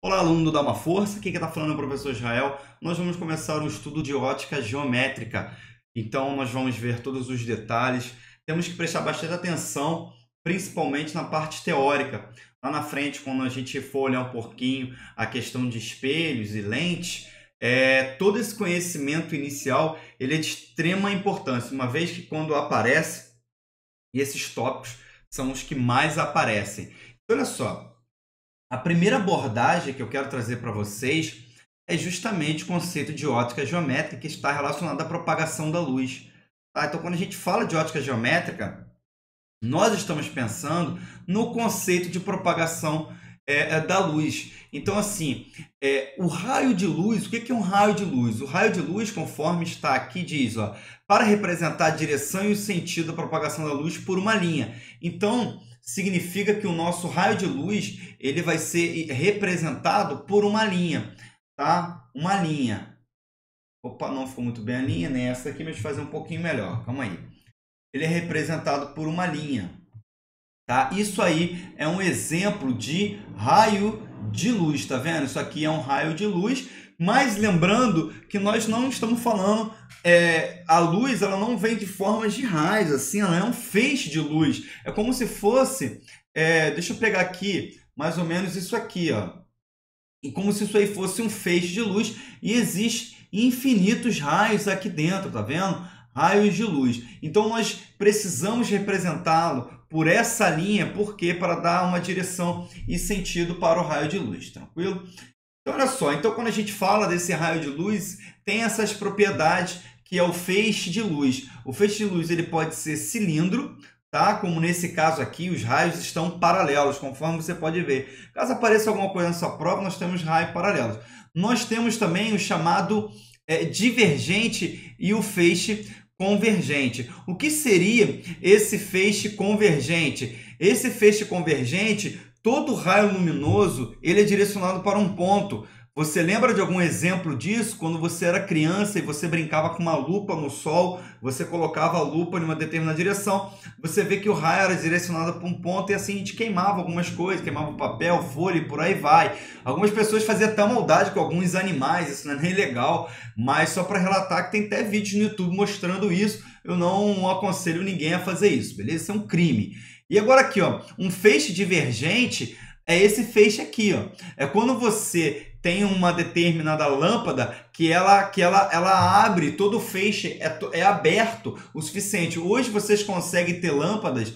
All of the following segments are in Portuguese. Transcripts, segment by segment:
Olá, aluno do Dá Uma Força, aqui quem está falando é o professor Israel. Nós vamos começar o estudo de ótica geométrica. Então, nós vamos ver todos os detalhes. Temos que prestar bastante atenção, principalmente na parte teórica. Lá na frente, quando a gente for olhar um pouquinho a questão de espelhos e lentes, todo esse conhecimento inicial ele é de extrema importância, uma vez que quando aparece, e esses tópicos são os que mais aparecem. Então, olha só. A primeira abordagem que eu quero trazer para vocês é justamente o conceito de ótica geométrica que está relacionado à propagação da luz. Tá? Então, quando a gente fala de ótica geométrica, nós estamos pensando no conceito de propagação da luz. Então, assim, o raio de luz, o que é um raio de luz? O raio de luz, conforme está aqui, diz, ó, para representar a direção e o sentido da propagação da luz por uma linha. Então, significa que o nosso raio de luz ele vai ser representado por uma linha, tá? Uma linha. Opa, não ficou muito bem a linha, nem essa aqui, mas vou fazer um pouquinho melhor. Calma aí. Ele é representado por uma linha, tá? Isso aí é um exemplo de raio de luz, tá vendo? Isso aqui é um raio de luz, mas lembrando que nós não estamos falando a luz, ela não vem de formas de raios, assim, ela é um feixe de luz. É como se fosse, deixa eu pegar aqui, mais ou menos isso aqui, ó. E como se isso aí fosse um feixe de luz e existe infinitos raios aqui dentro, tá vendo? Raios de luz. Então nós precisamos representá-lo por essa linha, porque para dar uma direção e sentido para o raio de luz, tranquilo? Então olha só, então quando a gente fala desse raio de luz, tem essas propriedades que é o feixe de luz. O feixe de luz ele pode ser cilindro, tá? Como nesse caso aqui, os raios estão paralelos, conforme você pode ver. Caso apareça alguma coisa na sua prova, nós temos raios paralelos. Nós temos também o chamado divergente e o feixe convergente. O que seria esse feixe convergente? Esse feixe convergente, todo raio luminoso, ele é direcionado para um ponto. Você lembra de algum exemplo disso? Quando você era criança e você brincava com uma lupa no sol, você colocava a lupa em uma determinada direção, você vê que o raio era direcionado para um ponto e assim a gente queimava algumas coisas, queimava papel, folha e por aí vai. Algumas pessoas faziam até maldade com alguns animais, isso não é nem legal, mas só para relatar que tem até vídeos no YouTube mostrando isso, eu não aconselho ninguém a fazer isso, beleza? Isso é um crime. E agora aqui, ó, um feixe divergente é esse feixe aqui, ó. É quando você tem uma determinada lâmpada que ela abre, todo o feixe é aberto o suficiente. Hoje vocês conseguem ter lâmpadas,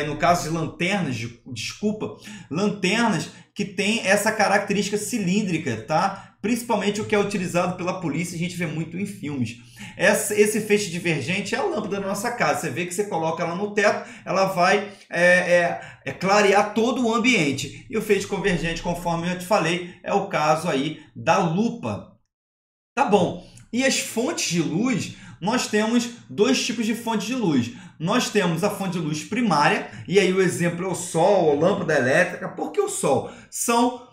no caso de lanternas, desculpa, lanternas que tem essa característica cilíndrica, tá? Principalmente o que é utilizado pela polícia, a gente vê muito em filmes. Esse feixe divergente é a lâmpada da nossa casa. Você vê que você coloca ela no teto, ela vai clarear todo o ambiente. E o feixe convergente, conforme eu te falei, é o caso aí da lupa. Tá bom. E as fontes de luz, nós temos dois tipos de fontes de luz. Nós temos a fonte de luz primária, e aí o exemplo é o sol, a lâmpada elétrica. Por que o sol? São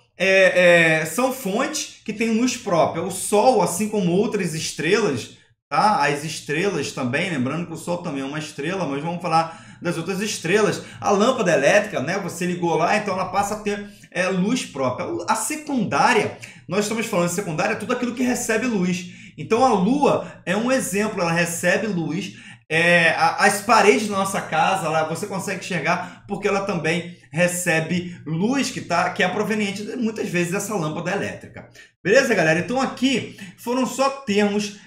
fontes que têm luz própria. O Sol, assim como outras estrelas, tá? As estrelas também, lembrando que o Sol também é uma estrela, mas vamos falar das outras estrelas. A lâmpada elétrica, né? Você ligou lá, então ela passa a ter luz própria. A secundária, nós estamos falando de secundária, tudo aquilo que recebe luz. Então a Lua é um exemplo, ela recebe luz. As paredes da nossa casa, lá, você consegue enxergar porque ela também recebe luz que é proveniente muitas vezes dessa lâmpada elétrica. Beleza, galera? Então aqui foram só termos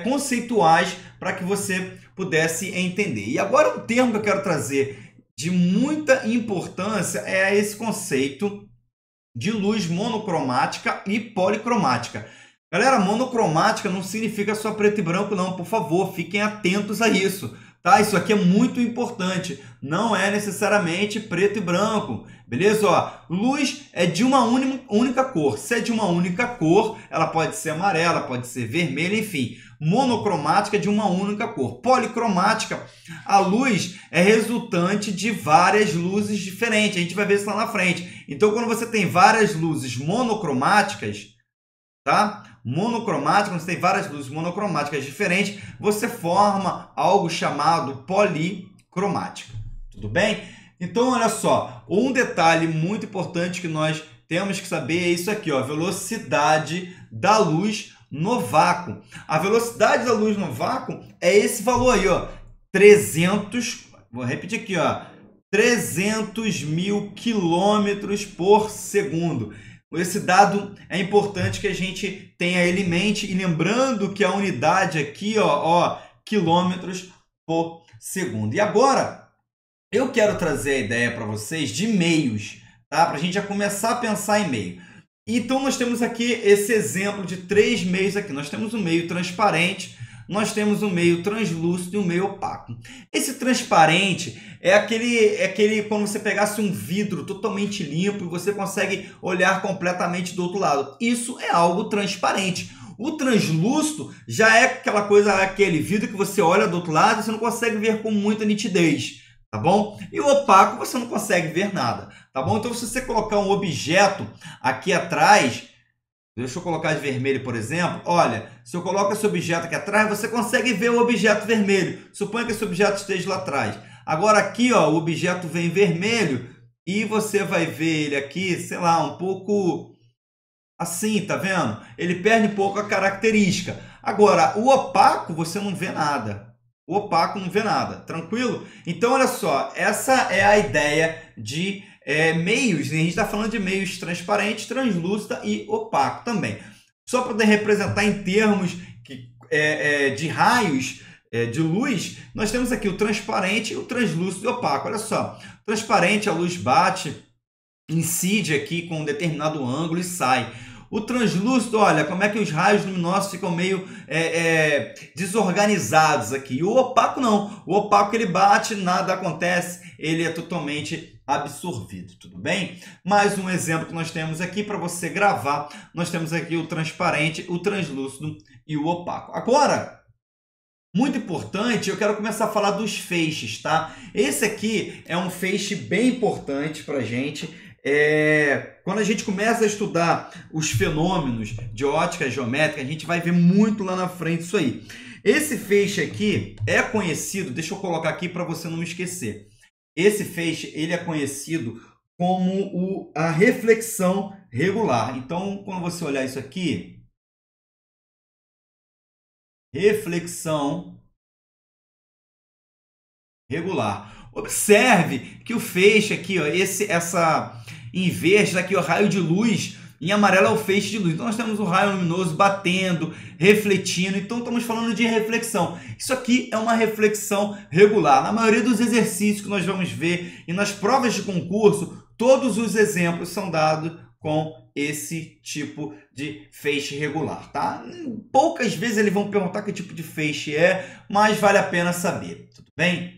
conceituais para que você pudesse entender. E agora um termo que eu quero trazer de muita importância é esse conceito de luz monocromática e policromática. Galera, monocromática não significa só preto e branco, não. Por favor, fiquem atentos a isso, tá? Isso aqui é muito importante. Não é necessariamente preto e branco, beleza? Ó, luz é de uma única cor. Se é de uma única cor, ela pode ser amarela, pode ser vermelha, enfim. Monocromática é de uma única cor. Policromática, a luz é resultante de várias luzes diferentes. A gente vai ver isso lá na frente. Então, quando você tem várias luzes monocromáticas, tá? Monocromática, quando você tem várias luzes monocromáticas diferentes, você forma algo chamado policromática. Tudo bem? Então, olha só, um detalhe muito importante que nós temos que saber isso aqui, ó, velocidade da luz no vácuo. A velocidade da luz no vácuo é esse valor aí, ó, 300, vou repetir aqui, ó, 300 mil quilômetros por segundo. Esse dado é importante que a gente tenha ele em mente, e lembrando que a unidade aqui, ó, quilômetros por segundo. E agora, eu quero trazer a ideia para vocês de meios, tá? Para a gente já começar a pensar em meio. Então, nós temos aqui esse exemplo de 3 meios aqui. Nós temos um meio transparente, nós temos um meio translúcido e um meio opaco. Esse transparente é aquele quando você pegasse um vidro totalmente limpo e você consegue olhar completamente do outro lado. Isso é algo transparente. O translúcido já é aquela coisa, aquele vidro que você olha do outro lado e você não consegue ver com muita nitidez, tá bom? E o opaco você não consegue ver nada, tá bom? Então, se você colocar um objeto aqui atrás, deixa eu colocar de vermelho, por exemplo. Olha, se eu coloco esse objeto aqui atrás, você consegue ver o objeto vermelho. Suponha que esse objeto esteja lá atrás. Agora aqui, ó, o objeto vem vermelho e você vai ver ele aqui, sei lá, um pouco assim, tá vendo? Ele perde um pouco a característica. Agora, o opaco você não vê nada. O opaco não vê nada, tranquilo? Então, olha só, essa é a ideia de meios, né? A gente está falando de meios transparentes, translúcida e opaco também. Só para poder representar em termos de raios de luz, nós temos aqui o transparente, o translúcido e o opaco. Olha só, transparente, a luz bate, incide aqui com um determinado ângulo e sai. O translúcido, olha, como é que os raios luminosos ficam meio desorganizados aqui. E o opaco não. O opaco ele bate, nada acontece, ele é totalmente absorvido, tudo bem? Mais um exemplo que nós temos aqui para você gravar. Nós temos aqui o transparente, o translúcido e o opaco. Agora, muito importante, eu quero começar a falar dos feixes, tá? Esse aqui é um feixe bem importante para a gente. Quando a gente começa a estudar os fenômenos de ótica geométrica, a gente vai ver muito lá na frente isso aí. Esse feixe aqui é conhecido, deixa eu colocar aqui para você não esquecer. Esse feixe ele é conhecido como a reflexão regular. Então, quando você olhar isso aqui, reflexão regular. Observe que o feixe aqui, ó, em verde, aqui o raio de luz, em amarelo é o feixe de luz. Então, nós temos o raio luminoso batendo, refletindo. Então, estamos falando de reflexão. Isso aqui é uma reflexão regular. Na maioria dos exercícios que nós vamos ver e nas provas de concurso, todos os exemplos são dados com esse tipo de feixe regular, tá? Poucas vezes eles vão perguntar que tipo de feixe é, mas vale a pena saber, tudo bem?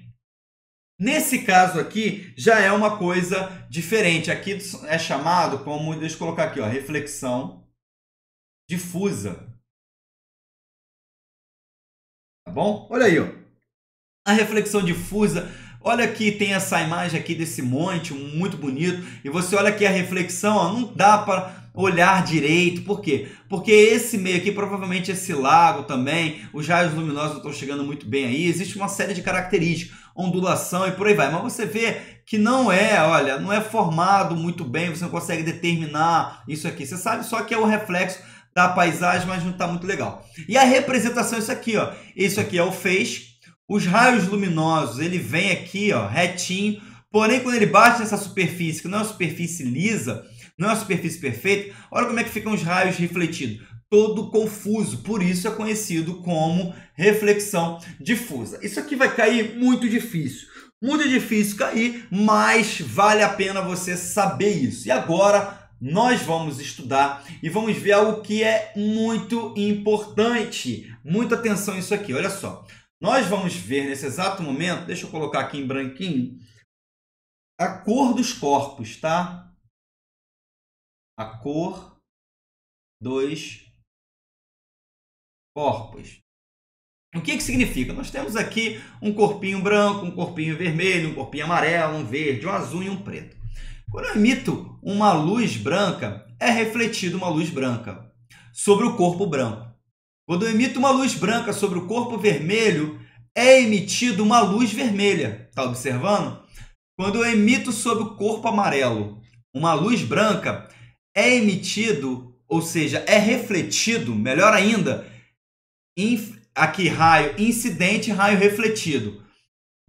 Nesse caso aqui, já é uma coisa diferente. Aqui é chamado como, deixa eu colocar aqui, ó, reflexão difusa. Tá bom? Olha aí, ó. A reflexão difusa, olha aqui, tem essa imagem aqui desse monte, muito bonito. E você olha aqui a reflexão, ó, não dá para olhar direito. Por quê? Porque esse meio aqui, provavelmente esse lago também, os raios luminosos estão chegando muito bem aí. Existe uma série de características, ondulação e por aí vai. Mas você vê que não é formado muito bem, você não consegue determinar isso aqui. Você sabe só que é o reflexo da paisagem, mas não está muito legal. E a representação é isso aqui, ó. Isso aqui é o feixe. Os raios luminosos, ele vem aqui, ó, retinho. Porém, quando ele bate nessa superfície, que não é uma superfície lisa, não é uma superfície perfeita, olha como é que ficam os raios refletidos. Todo confuso, por isso é conhecido como reflexão difusa. Isso aqui vai cair muito difícil cair, mas vale a pena você saber isso. E agora nós vamos estudar e vamos ver algo que é muito importante. Muita atenção nisso aqui, olha só. Nós vamos ver nesse exato momento, deixa eu colocar aqui em branquinho, a cor dos corpos, tá? A cor dos corpos. O que significa? Nós temos aqui um corpinho branco, um corpinho vermelho, um corpinho amarelo, um verde, um azul e um preto. Quando eu emito uma luz branca, é refletida uma luz branca sobre o corpo branco. Quando eu emito uma luz branca sobre o corpo vermelho, é emitida uma luz vermelha. Está observando? Quando eu emito sobre o corpo amarelo uma luz branca, é emitido, ou seja, é refletido, melhor ainda, aqui raio incidente e raio refletido.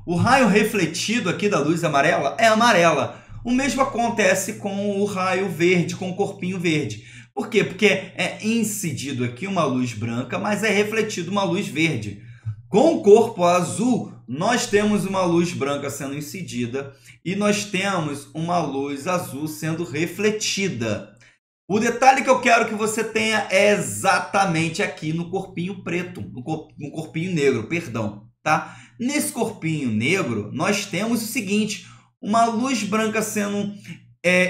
O raio refletido aqui da luz amarela é amarela. O mesmo acontece com o raio verde, com o corpinho verde. Por quê? Porque é incidido aqui uma luz branca, mas é refletido uma luz verde. Com o corpo azul, nós temos uma luz branca sendo incidida e nós temos uma luz azul sendo refletida. O detalhe que eu quero que você tenha é exatamente aqui no corpinho preto, no corpinho negro, perdão, tá? Nesse corpinho negro, nós temos o seguinte, uma luz branca sendo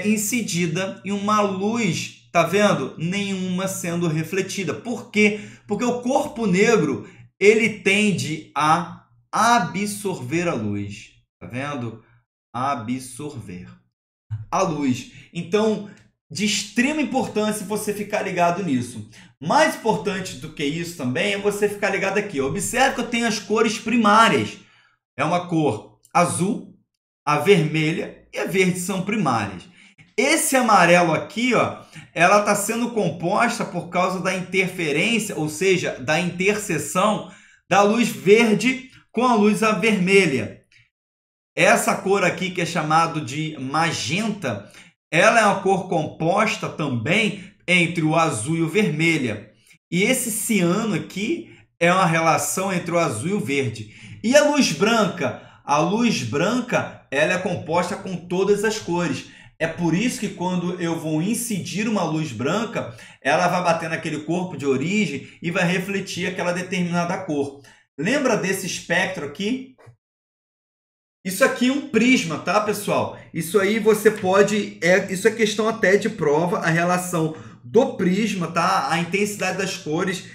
incidida e uma luz, tá vendo? Nenhuma sendo refletida. Por quê? Porque o corpo negro, ele tende a absorver a luz, tá vendo? Absorver a luz. Então, de extrema importância você ficar ligado nisso. Mais importante do que isso também é você ficar ligado aqui. Observe que eu tenho as cores primárias. É uma cor azul, a vermelha e a verde são primárias. Esse amarelo aqui, ó, ela está sendo composta por causa da interferência, ou seja, da interseção da luz verde com a luz vermelha. Essa cor aqui, que é chamada de magenta, ela é uma cor composta também entre o azul e o vermelho. E esse ciano aqui é uma relação entre o azul e o verde. E a luz branca? A luz branca, ela é composta com todas as cores. É por isso que quando eu vou incidir uma luz branca, ela vai bater naquele corpo de origem e vai refletir aquela determinada cor. Lembra desse espectro aqui? Isso aqui é um prisma, tá, pessoal? Isso aí você pode... isso é questão até de prova, a relação do prisma, tá? A intensidade das cores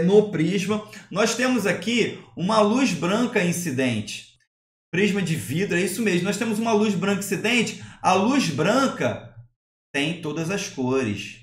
no prisma. Nós temos aqui uma luz branca incidente. Prisma de vidro, é isso mesmo. Nós temos uma luz branca incidente. A luz branca tem todas as cores.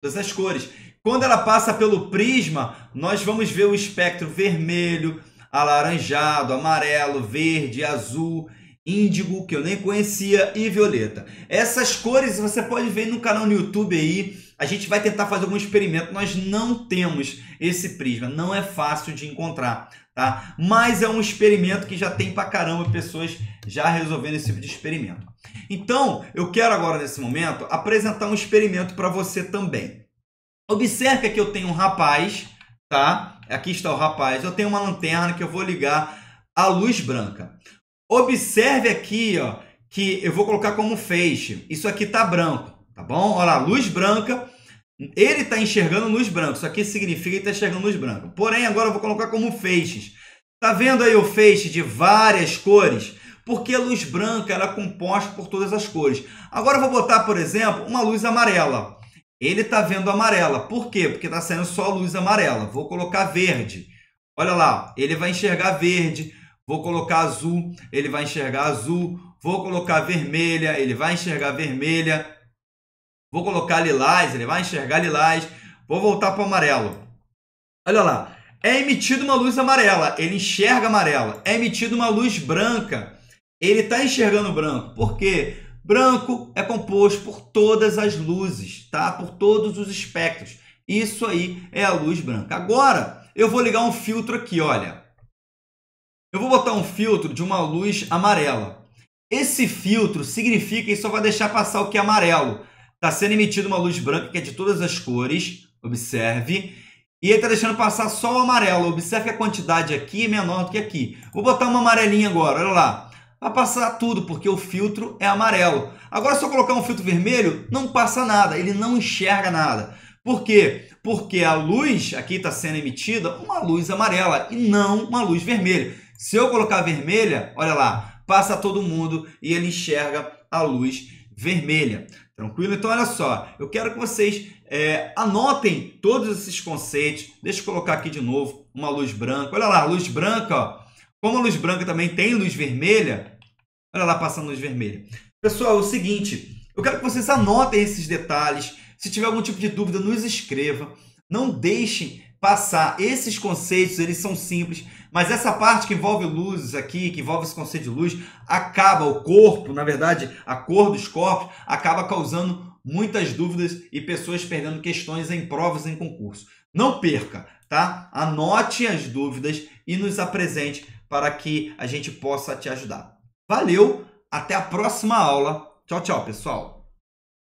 Todas as cores. Quando ela passa pelo prisma, nós vamos ver o espectro vermelho, alaranjado, amarelo, verde, azul, índigo, que eu nem conhecia, e violeta. Essas cores você pode ver no canal no YouTube aí. A gente vai tentar fazer algum experimento. Nós não temos esse prisma, não é fácil de encontrar, tá? Mas é um experimento que já tem pra caramba pessoas já resolvendo esse tipo de experimento. Então, eu quero agora, nesse momento, apresentar um experimento para você também. Observe que aqui eu tenho um rapaz, tá? Aqui está o rapaz. Eu tenho uma lanterna que eu vou ligar a luz branca. Observe aqui, ó, que eu vou colocar como feixe. Isso aqui tá branco, tá bom? Olha lá, luz branca. Ele está enxergando luz branca. Isso aqui significa que ele está enxergando luz branca. Porém, agora eu vou colocar como feixes. Tá vendo aí o feixe de várias cores? Porque a luz branca ela é composta por todas as cores. Agora eu vou botar, por exemplo, uma luz amarela. Ele está vendo amarela. Por quê? Porque está saindo só luz amarela. Vou colocar verde. Olha lá, ele vai enxergar verde. Vou colocar azul, ele vai enxergar azul. Vou colocar vermelha, ele vai enxergar vermelha. Vou colocar lilás, ele vai enxergar lilás. Vou voltar para o amarelo. Olha lá, é emitida uma luz amarela, ele enxerga amarela. É emitida uma luz branca, ele está enxergando branco. Por quê? Branco é composto por todas as luzes, tá? Por todos os espectros. Isso aí é a luz branca. Agora, eu vou ligar um filtro aqui, olha. Eu vou botar um filtro de uma luz amarela. Esse filtro significa que só vai deixar passar o que é amarelo. Está sendo emitida uma luz branca que é de todas as cores, observe. E ele está deixando passar só o amarelo. Observe que a quantidade aqui é menor do que aqui. Vou botar uma amarelinha agora, olha lá. Vai passar tudo, porque o filtro é amarelo. Agora, se eu colocar um filtro vermelho, não passa nada, ele não enxerga nada. Por quê? Porque a luz aqui está sendo emitida uma luz amarela e não uma luz vermelha. Se eu colocar vermelha, olha lá, passa todo mundo e ele enxerga a luz vermelha. Tranquilo? Então, olha só, eu quero que vocês anotem todos esses conceitos. Deixa eu colocar aqui de novo uma luz branca. Olha lá, luz branca, ó. Como a luz branca também tem luz vermelha, olha lá passando luz vermelha. Pessoal, é o seguinte, eu quero que vocês anotem esses detalhes. Se tiver algum tipo de dúvida, nos escreva. Não deixem passar esses conceitos, eles são simples, mas essa parte que envolve luzes aqui, que envolve esse conceito de luz, acaba, o corpo, na verdade, a cor dos corpos, acaba causando muitas dúvidas e pessoas perdendo questões em provas, em concurso. Não perca, tá? Anote as dúvidas e nos apresente para que a gente possa te ajudar. Valeu, até a próxima aula. Tchau, tchau, pessoal.